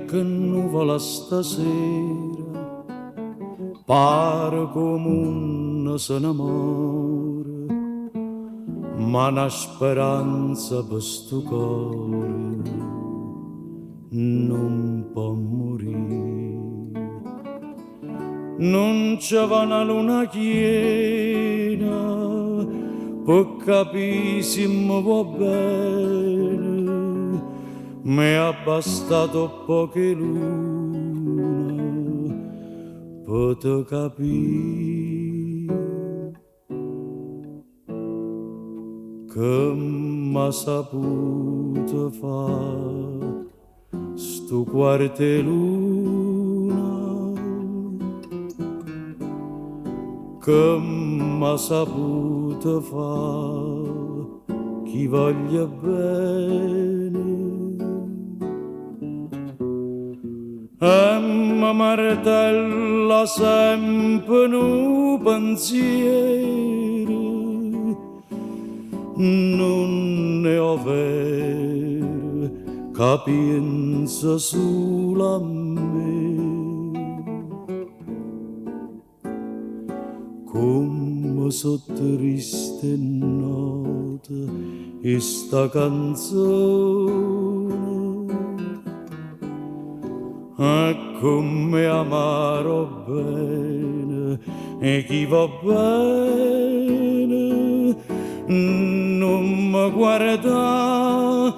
che nuvola stasera, pare come un se n'amora, ma una speranza per sto cuore non può morire. Non c'è una luna piena per capire se mi va bene, mi è bastato poche luna per te capire che m'ha saputo fare sto quarto luna, che m'ha saputo fare chi voglia bene. E mi martella sempre un pensiero, non ne ho vero che pensa solo a me. Come so triste note e sta canzone, e come amaro bene e chi va bene non mi guarda,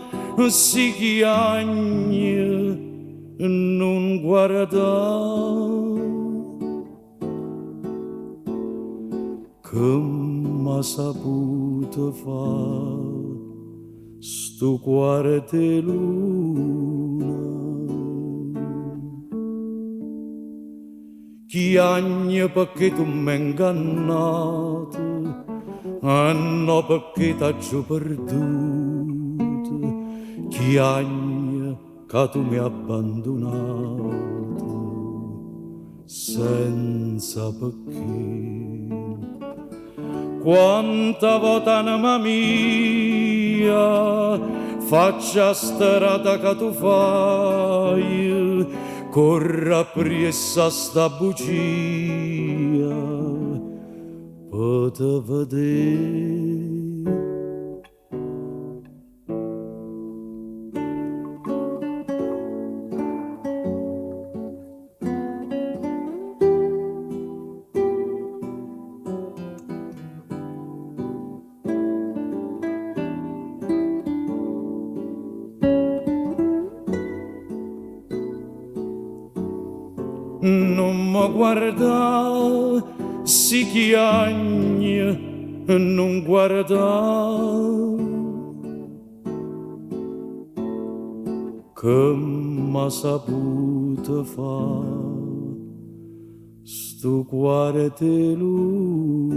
si chiagna non guarda. Che m'ha saputo fare sto quarto luna, chi agna perché tu m'hai ingannato, no perché t'ho perduto, chi agna che tu mi hai abbandonato senza perché. Quanta volta anima mia faccia strada che tu fai, corra appresso sta bugia per te vedere. Non mi guarda, si chiagna, non guarda, che m'ha saputo fare sto quarto luna.